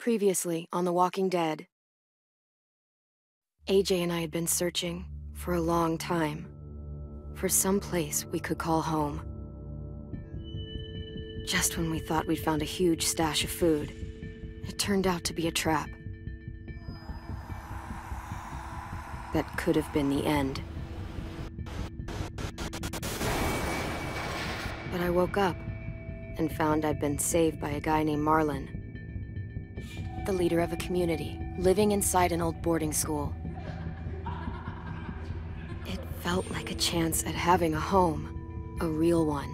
Previously on The Walking Dead. AJ and I had been searching for a long time for some place we could call home. Just when we thought we'd found a huge stash of food, it turned out to be a trap. That could have been the end. But I woke up and found I'd been saved by a guy named Marlon, the leader of a community, living inside an old boarding school. It felt like a chance at having a home, a real one.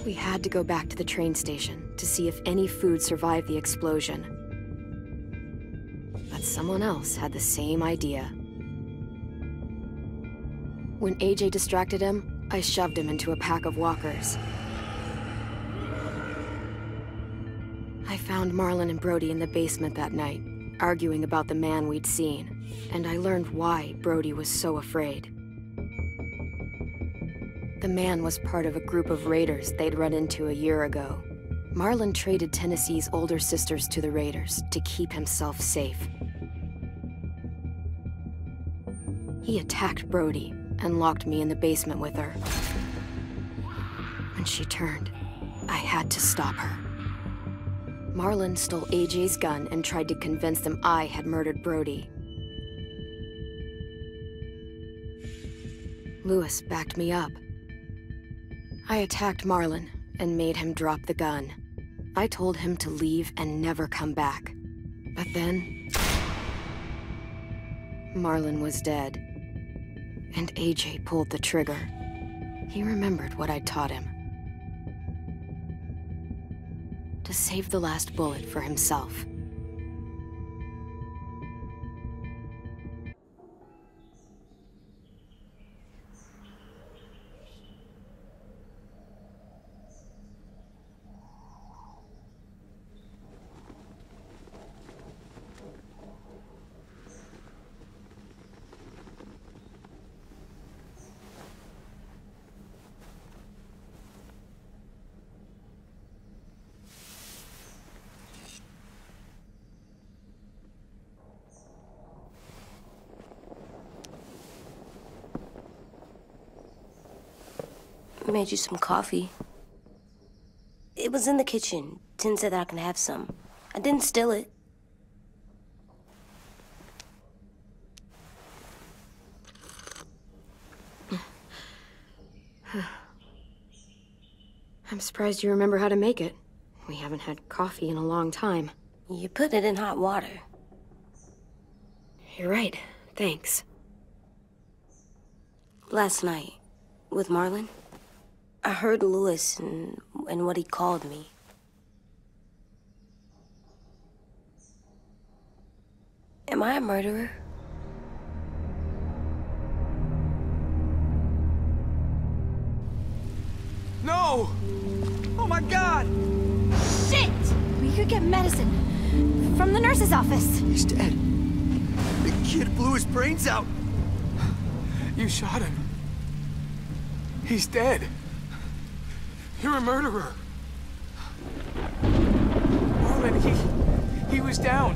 We had to go back to the train station to see if any food survived the explosion. But someone else had the same idea. When AJ distracted him, I shoved him into a pack of walkers. I found Marlon and Brody in the basement that night, arguing about the man we'd seen, and I learned why Brody was so afraid. The man was part of a group of raiders they'd run into a year ago. Marlon traded Tennessee's older sisters to the raiders to keep himself safe. He attacked Brody and locked me in the basement with her. When she turned, I had to stop her. Marlon stole AJ's gun and tried to convince them I had murdered Brody. Lewis backed me up. I attacked Marlon and made him drop the gun. I told him to leave and never come back. But then, Marlon was dead, and AJ pulled the trigger. He remembered what I'd taught him. To save the last bullet for himself. I made you some coffee. It was in the kitchen. Tin said that I can have some. I didn't steal it. I'm surprised you remember how to make it. We haven't had coffee in a long time. You put it in hot water. You're right. Thanks. Last night, with Marlon, I heard Lewis and what he called me. Am I a murderer? No! Oh my God! Shit! We could get medicine from the nurse's office. He's dead. The kid blew his brains out. You shot him. He's dead. You're a murderer. Marlon, he was down.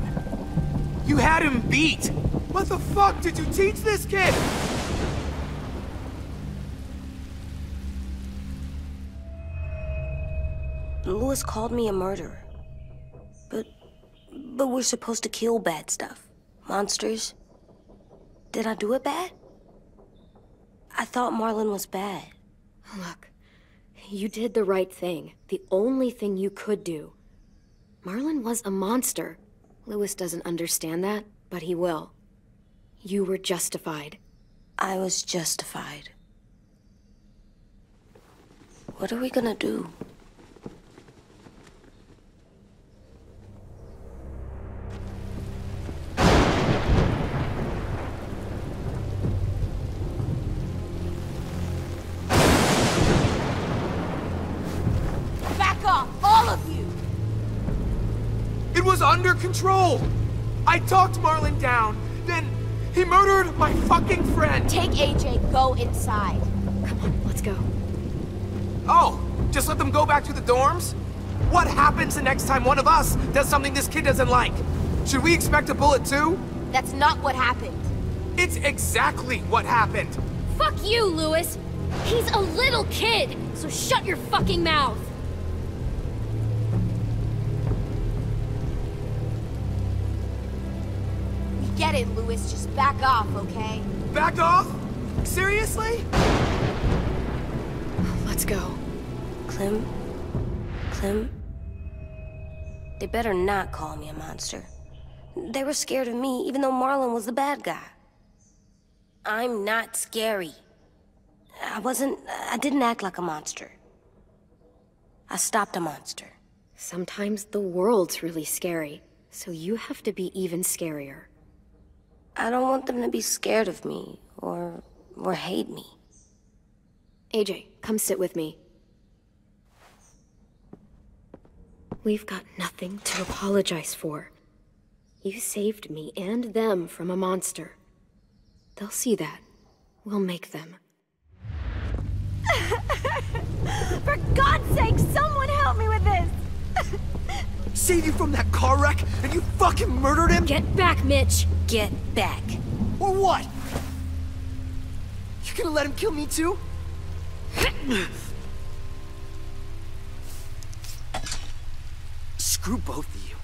You had him beat. What the fuck did you teach this kid? Lewis called me a murderer. But we're supposed to kill bad stuff. Monsters. Did I do it bad? I thought Marlon was bad. Look, you did the right thing. The only thing you could do. Marlon was a monster. Lewis doesn't understand that, but he will. You were justified. I was justified. What are we gonna do? It was under control! I talked Marlon down, then he murdered my fucking friend! Take AJ, go inside. Come on, let's go. Oh, just let them go back to the dorms? What happens the next time one of us does something this kid doesn't like? Should we expect a bullet too? That's not what happened. It's exactly what happened. Fuck you, Louis. He's a little kid, so shut your fucking mouth. We get it, Louis. Just back off, okay? Back off? Seriously? Let's go. Clem? They better not call me a monster. They were scared of me, even though Marlon was the bad guy. I'm not scary. I didn't act like a monster. I stopped a monster. Sometimes the world's really scary, so you have to be even scarier. I don't want them to be scared of me, or hate me. AJ, come sit with me. We've got nothing to apologize for. You saved me and them from a monster. They'll see that. We'll make them. For God's sake, someone help me with this! Save you from that car wreck, and you fucking murdered him? Get back, Mitch! Get back. Or what? You gonna let him kill me too? Screw both of you.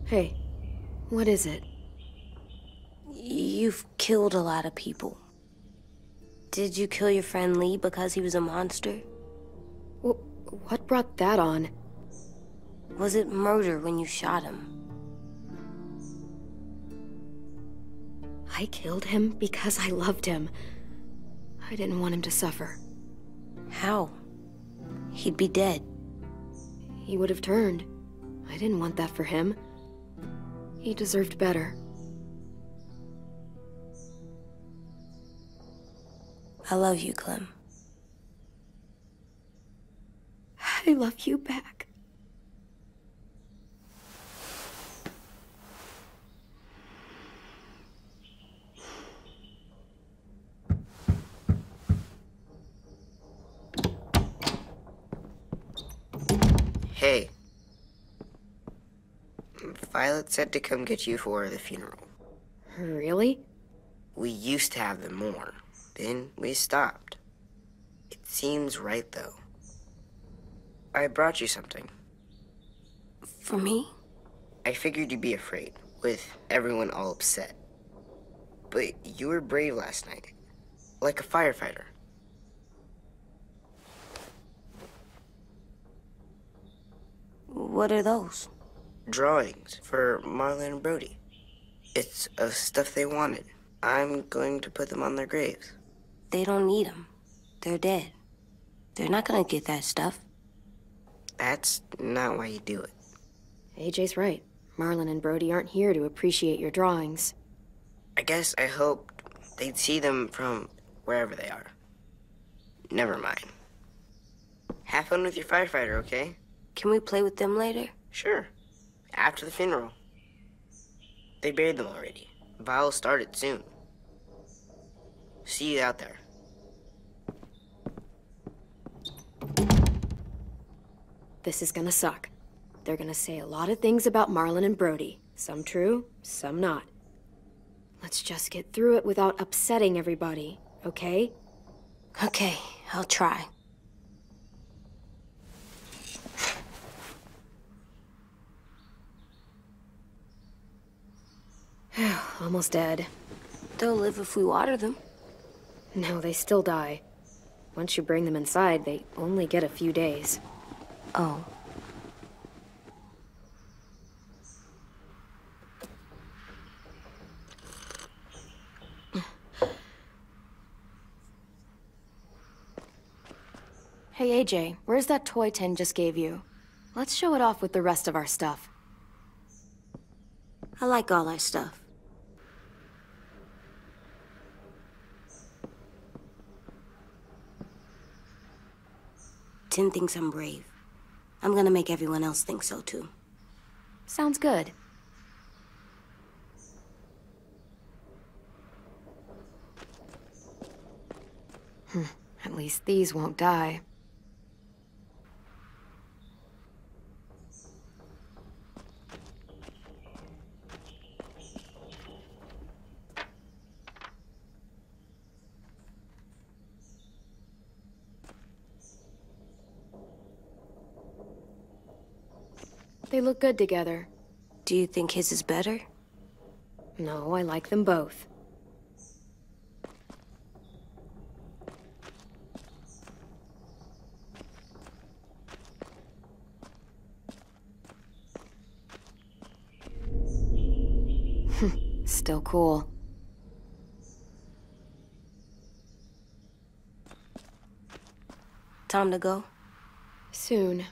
Hey, what is it? You've killed a lot of people. Did you kill your friend Lee because he was a monster? What brought that on? Was it murder when you shot him? I killed him because I loved him. I didn't want him to suffer. How? He'd be dead. He would have turned. I didn't want that for him. He deserved better. I love you, Clem. I love you back. Hey. Violet said to come get you for the funeral. Really? We used to have them more. Then we stopped. It seems right, though. I brought you something. For me? I figured you'd be afraid, with everyone all upset. But you were brave last night. Like a firefighter. What are those? Drawings for Marlon and Brody. It's of stuff they wanted. I'm going to put them on their graves. They don't need them. They're dead. They're not gonna get that stuff. That's not why you do it. AJ's right. Marlon and Brody aren't here to appreciate your drawings. I guess I hoped they'd see them from wherever they are. Never mind. Have fun with your firefighter, okay? Can we play with them later? Sure. After the funeral. They buried them already. Vile'll start it soon. See you out there. This is gonna suck. They're gonna say a lot of things about Marlon and Brody. Some true, some not. Let's just get through it without upsetting everybody, okay? Okay, I'll try. Almost dead. They'll live if we water them. No, they still die. Once you bring them inside, they only get a few days. Oh. Hey, AJ, where's that toy Tin just gave you? Let's show it off with the rest of our stuff. I like all our stuff. Tin thinks I'm brave. I'm gonna make everyone else think so, too. Sounds good. At least these won't die. They look good together. Do you think his is better? No, I like them both. Still cool. Time to go? Soon.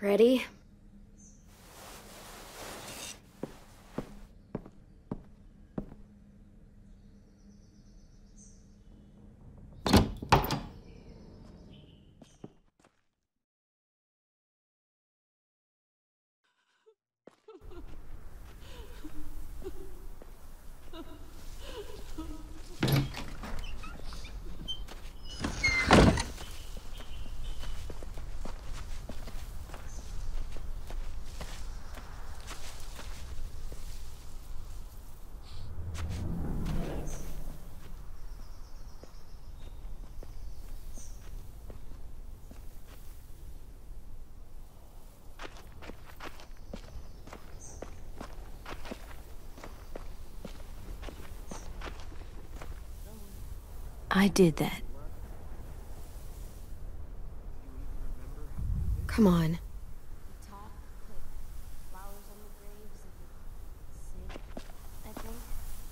Ready? I did that. Come on.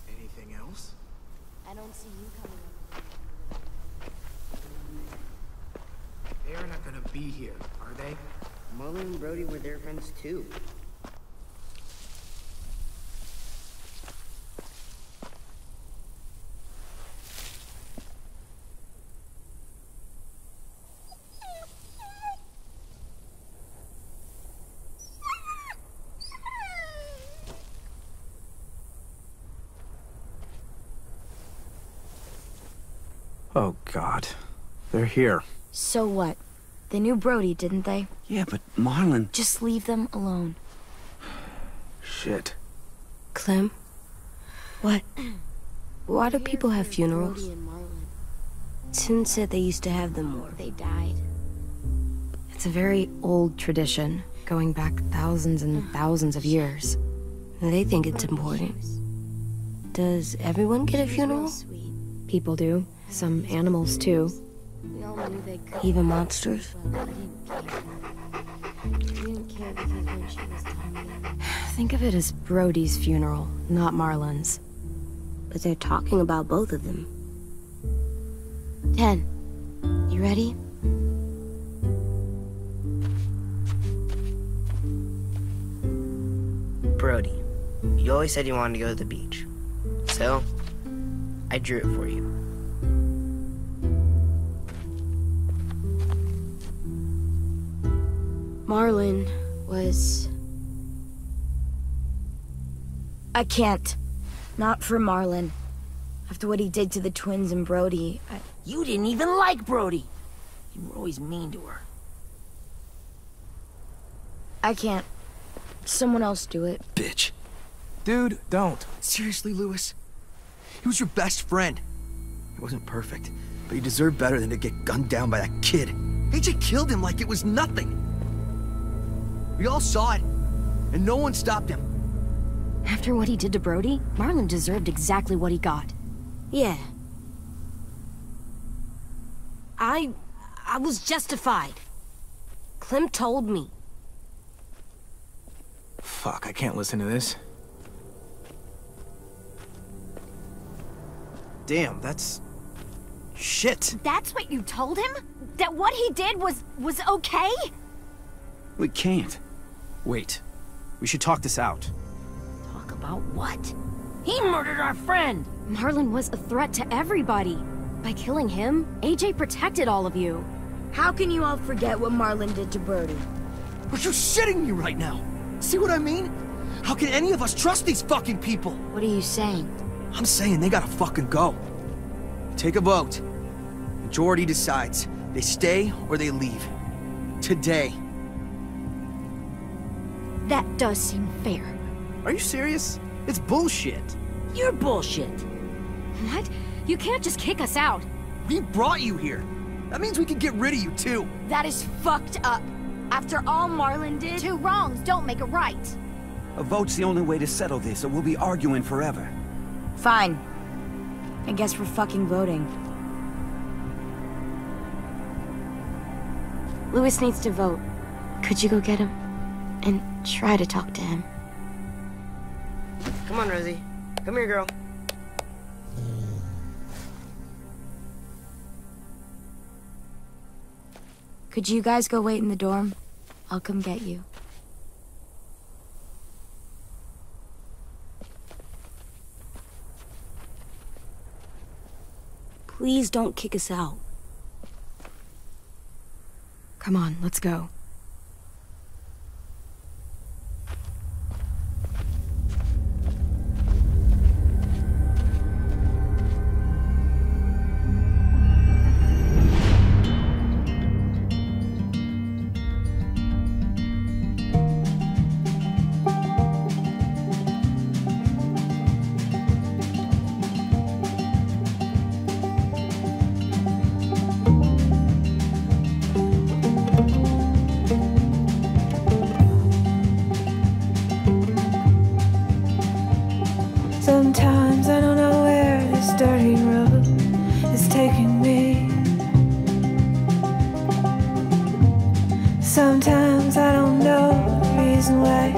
Anything else? I don't see you coming They're not gonna be here, are they? Marlon and Brody were their friends too. Oh, God. They're here. So what? They knew Brody, didn't they? Yeah, but Marlon... Just leave them alone. Shit. Clem? What? Why do people have funerals? Brody and Marlon. Tin said they used to have them more. They died. It's a very old tradition, going back thousands and thousands of years. They think it's important. Does everyone get a funeral? Sweet. People do. Some animals, too. We all knew they could. Even monsters? Well, we didn't care. We didn't care because when she was talking. Think of it as Brody's funeral, not Marlon's. But they're talking about both of them. 10. You ready? Brody, you always said you wanted to go to the beach. So, I drew it for you. Marlon was... I can't. Not for Marlon. After what he did to the twins and Brody, You didn't even like Brody. You were always mean to her. I can't. Someone else do it. Bitch. Dude, don't. Seriously, Lewis? He was your best friend. He wasn't perfect, but he deserved better than to get gunned down by that kid. AJ killed him like it was nothing. We all saw it, and no one stopped him. After what he did to Brody, Marlon deserved exactly what he got. Yeah. I was justified. Clem told me. Fuck, I can't listen to this. Damn, that's... shit. That's what you told him? That what he did was okay? We can't. Wait. We should talk this out. Talk about what? He murdered our friend! Marlon was a threat to everybody. By killing him, AJ protected all of you. How can you all forget what Marlon did to Brody? Are you shitting me right now? See what I mean? How can any of us trust these fucking people? What are you saying? I'm saying they gotta fucking go. Take a vote. Majority decides. They stay or they leave. Today. That does seem fair. Are you serious? It's bullshit. You're bullshit. What? You can't just kick us out. We brought you here. That means we can get rid of you too. That is fucked up. After all Marlon did... Two wrongs don't make a right. A vote's the only way to settle this, or we'll be arguing forever. Fine. I guess we're fucking voting. Louis needs to vote. Could you go get him? And try to talk to him. Come on, Rosie. Come here, girl. Could you guys go wait in the dorm? I'll come get you. Please don't kick us out. Come on, let's go. Sometimes I don't know where this dirty road is taking me. Sometimes I don't know the reason why.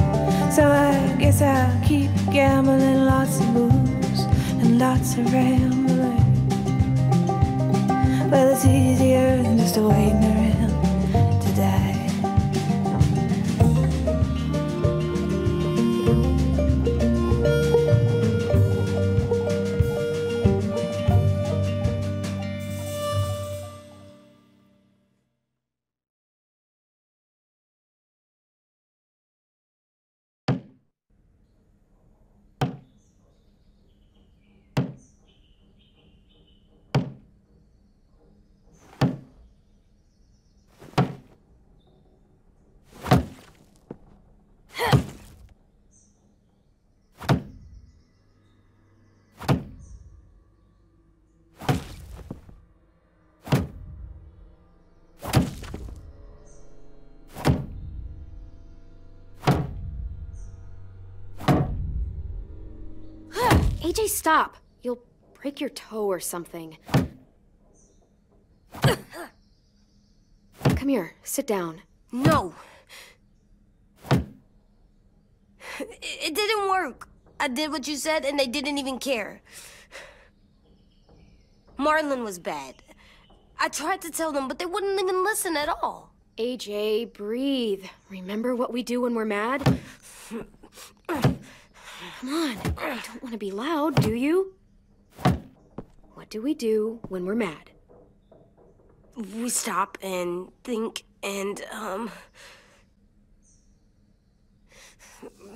So I guess I'll keep gambling, lots of moves and lots of rambling. Well, it's easier than just waiting around to die. AJ, stop. You'll break your toe or something. Come here, sit down. No. It didn't work. I did what you said and they didn't even care. Marlon was bad. I tried to tell them, but they wouldn't even listen at all. AJ, breathe. Remember what we do when we're mad? Come on, you don't want to be loud, do you? What do we do when we're mad? We stop and think and, I'm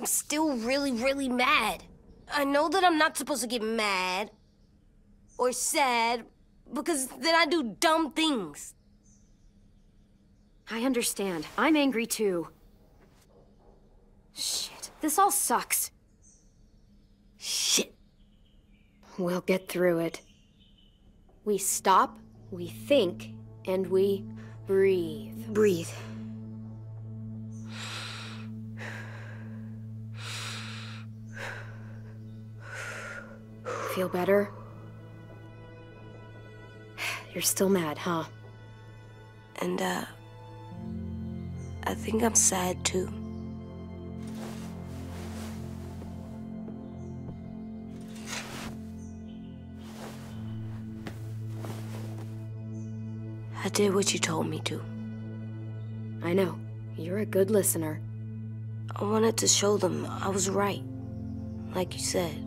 still really, really mad. I know that I'm not supposed to get mad or sad because then I do dumb things. I understand. I'm angry too. Shit, this all sucks. Shit. We'll get through it. We stop, we think, and we breathe. Breathe. Feel better? You're still mad, huh? And, I think I'm sad too. I did what you told me to. I know. You're a good listener. I wanted to show them I was right. Like you said.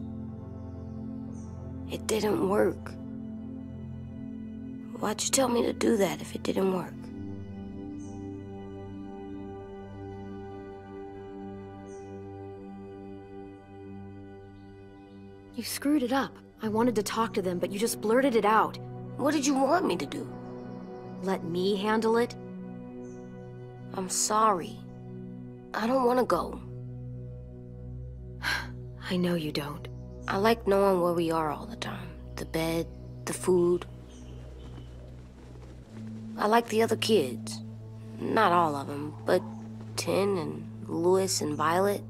It didn't work. Why'd you tell me to do that if it didn't work? You screwed it up. I wanted to talk to them, but you just blurted it out. What did you want me to do? Let me handle it? I'm sorry. I don't want to go. I know you don't. I like knowing where we are all the time. The bed, the food. I like the other kids. Not all of them, but Tin and Louis and Violet.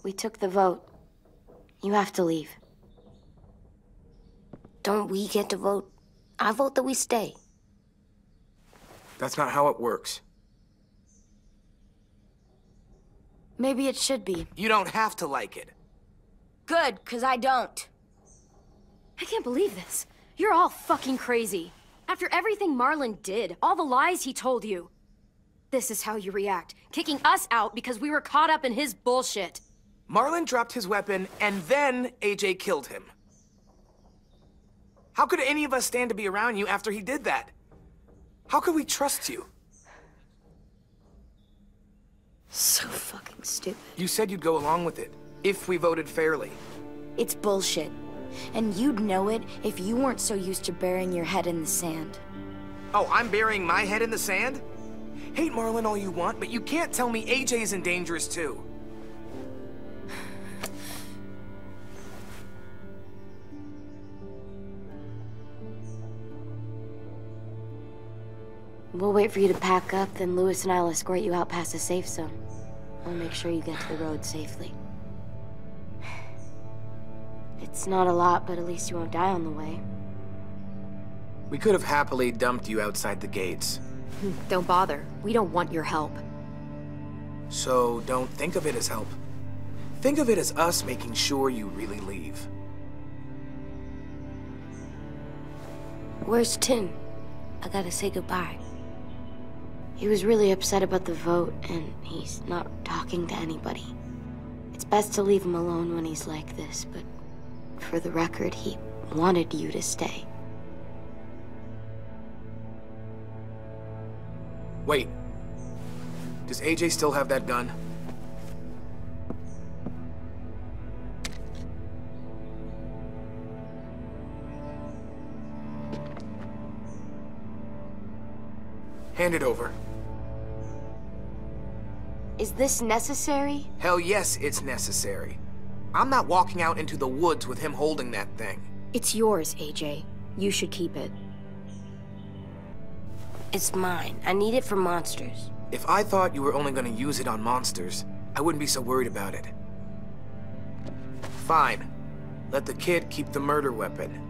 We took the vote. You have to leave. Don't we get to vote? I vote that we stay. That's not how it works. Maybe it should be. You don't have to like it. Good, 'cause I don't. I can't believe this. You're all fucking crazy. After everything Marlon did, all the lies he told you. This is how you react, kicking us out because we were caught up in his bullshit. Marlon dropped his weapon, and then AJ killed him. How could any of us stand to be around you after he did that? How could we trust you? So fucking stupid. You said you'd go along with it, if we voted fairly. It's bullshit. And you'd know it if you weren't so used to burying your head in the sand. Oh, I'm burying my head in the sand? Hate Marlon all you want, but you can't tell me AJ's in dangerous too. We'll wait for you to pack up, then Louis and I'll escort you out past the safe zone. I'll make sure you get to the road safely. It's not a lot, but at least you won't die on the way. We could have happily dumped you outside the gates. Don't bother. We don't want your help. So don't think of it as help. Think of it as us making sure you really leave. Where's Tin? I gotta say goodbye. He was really upset about the vote, and he's not talking to anybody. It's best to leave him alone when he's like this, but for the record, he wanted you to stay. Wait. Does AJ still have that gun? Hand it over. Is this necessary? Hell yes, it's necessary. I'm not walking out into the woods with him holding that thing. It's yours, AJ. You should keep it. It's mine. I need it for monsters. If I thought you were only gonna use it on monsters, I wouldn't be so worried about it. Fine. Let the kid keep the murder weapon.